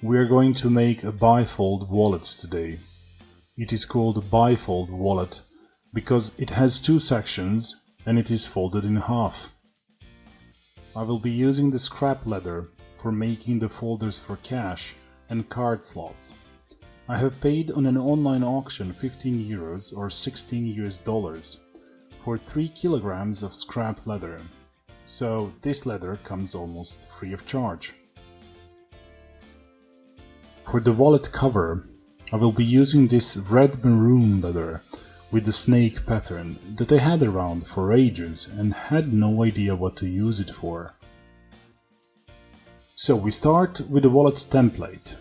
We are going to make a bifold wallet today. It is called a bifold wallet because it has two sections and it is folded in half. I will be using the scrap leather for making the folders for cash and card slots. I have paid on an online auction €15 or $16 for 3 kilograms of scrap leather, so this leather comes almost free of charge. For the wallet cover, I will be using this red maroon leather with the snake pattern that I had around for ages and had no idea what to use it for. So we start with the wallet template.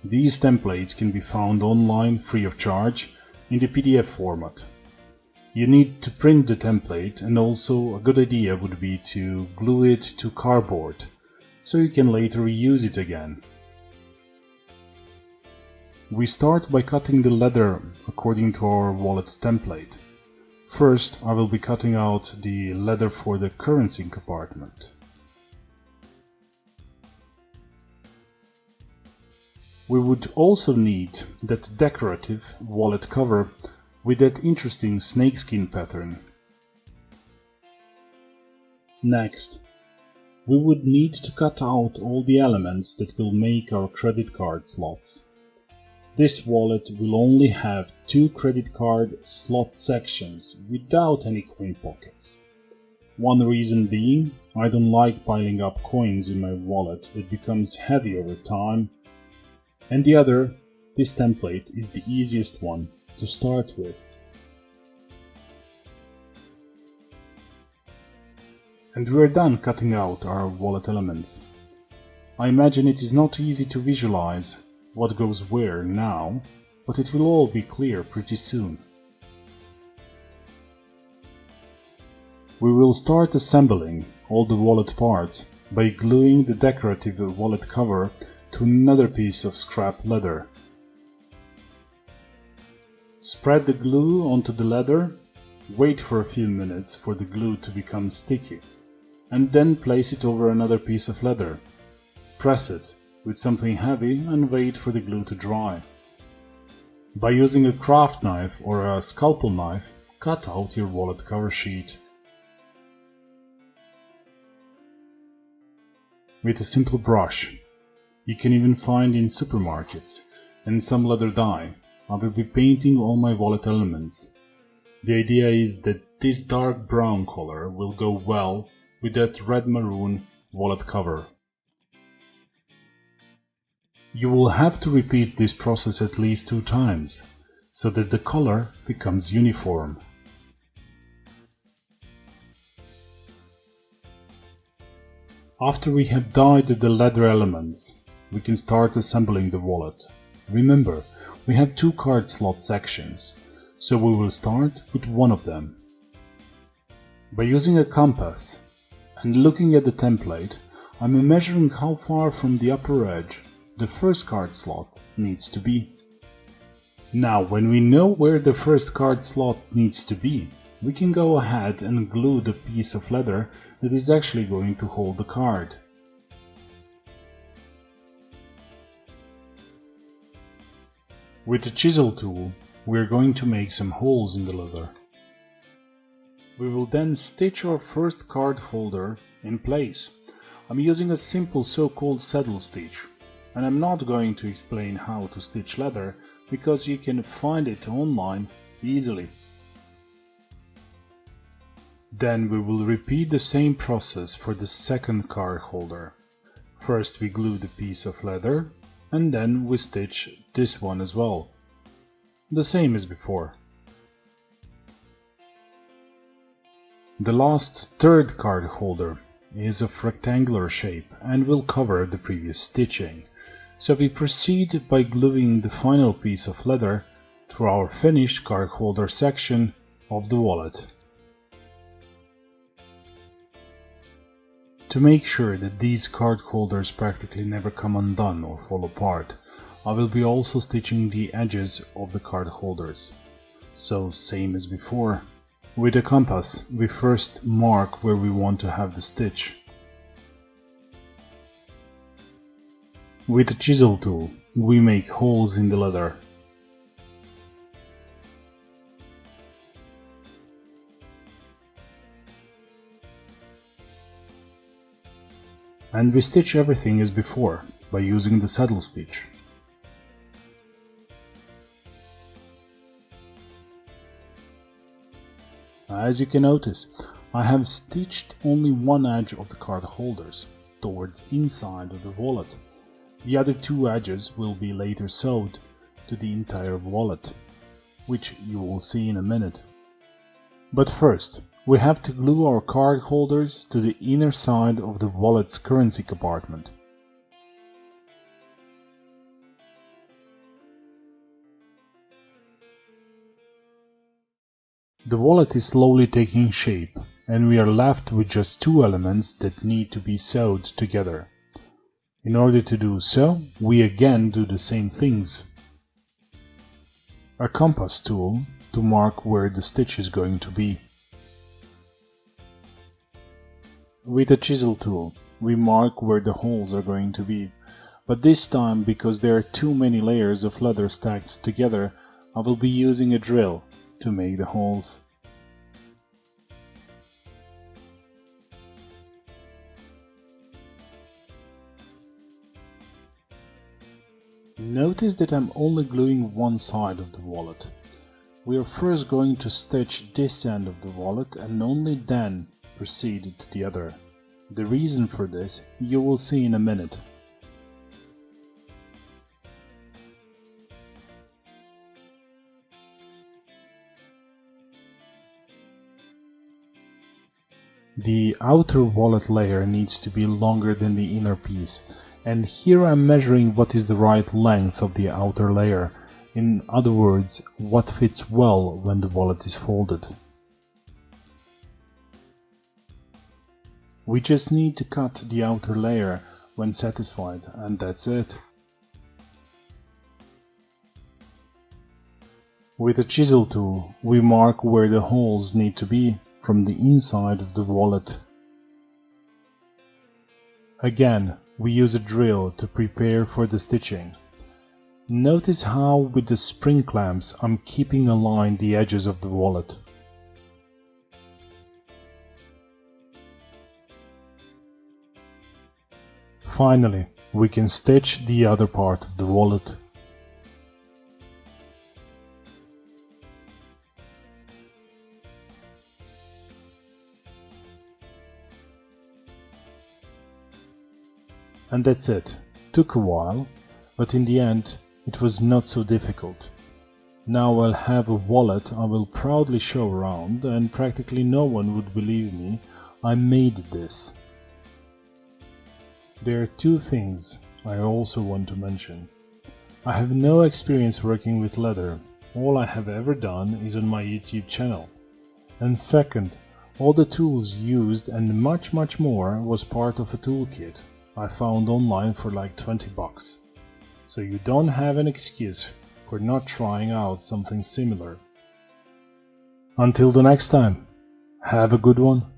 These templates can be found online free of charge in the PDF format. You need to print the template, and also a good idea would be to glue it to cardboard so you can later reuse it again. We start by cutting the leather according to our wallet template. First, I will be cutting out the leather for the currency compartment. We would also need that decorative wallet cover with that interesting snakeskin pattern. Next, we would need to cut out all the elements that will make our credit card slots. This wallet will only have 2 credit card slot sections without any coin pockets. One reason being, I don't like piling up coins in my wallet, it becomes heavy over time. And the other, this template is the easiest one to start with. And we are done cutting out our wallet elements. I imagine it is not easy to visualize what goes where now, but it will all be clear pretty soon. We will start assembling all the wallet parts by gluing the decorative wallet cover to another piece of scrap leather. Spread the glue onto the leather, wait for a few minutes for the glue to become sticky, and then place it over another piece of leather. Press it with something heavy and wait for the glue to dry. By using a craft knife or a scalpel knife, cut out your wallet cover sheet. With a simple brush, you can even find in supermarkets, and some leather dye, I will be painting all my wallet elements. The idea is that this dark brown color will go well with that red maroon wallet cover. You will have to repeat this process at least 2 times, so that the color becomes uniform. After we have dyed the leather elements, we can start assembling the wallet. Remember, we have 2 card slot sections, so we will start with one of them. By using a compass and looking at the template, I'm measuring how far from the upper edge the first card slot needs to be. Now, when we know where the first card slot needs to be, we can go ahead and glue the piece of leather that is actually going to hold the card. With the chisel tool, we are going to make some holes in the leather. We will then stitch our first card holder in place. I'm using a simple so-called saddle stitch, and I'm not going to explain how to stitch leather because you can find it online easily. Then we will repeat the same process for the second card holder. First we glue the piece of leather, and then we stitch this one as well. The same as before. The last third card holder is of rectangular shape and will cover the previous stitching. So we proceed by gluing the final piece of leather to our finished card holder section of the wallet. To make sure that these card holders practically never come undone or fall apart, I will be also stitching the edges of the card holders. So same as before. With a compass, we first mark where we want to have the stitch. With a chisel tool, we make holes in the leather. And we stitch everything as before, by using the saddle stitch. As you can notice, I have stitched only one edge of the card holders, towards inside of the wallet. The other two edges will be later sewed to the entire wallet, which you will see in a minute. But first, we have to glue our card holders to the inner side of the wallet's currency compartment. The wallet is slowly taking shape, and we are left with just two elements that need to be sewed together. In order to do so, we again do the same things. A compass tool to mark where the stitch is going to be. With a chisel tool, we mark where the holes are going to be, but this time, because there are too many layers of leather stacked together, I will be using a drill to make the holes. Notice that I'm only gluing one side of the wallet. We are first going to stitch this end of the wallet and only then proceed to the other. The reason for this you will see in a minute. The outer wallet layer needs to be longer than the inner piece, and here I'm measuring what is the right length of the outer layer. In other words, what fits well when the wallet is folded. We just need to cut the outer layer when satisfied, and that's it. With a chisel tool, we mark where the holes need to be from the inside of the wallet. Again, we use a drill to prepare for the stitching. Notice how with the spring clamps I'm keeping aligned the edges of the wallet. Finally, we can stitch the other part of the wallet. And that's it. Took a while, but in the end it was not so difficult. Now I'll have a wallet I will proudly show around, and practically no one would believe me I made this. There are two things I also want to mention. I have no experience working with leather. All I have ever done is on my YouTube channel. And second, all the tools used and much more was part of a toolkit I found online for like 20 bucks. So you don't have an excuse for not trying out something similar. Until the next time, have a good one.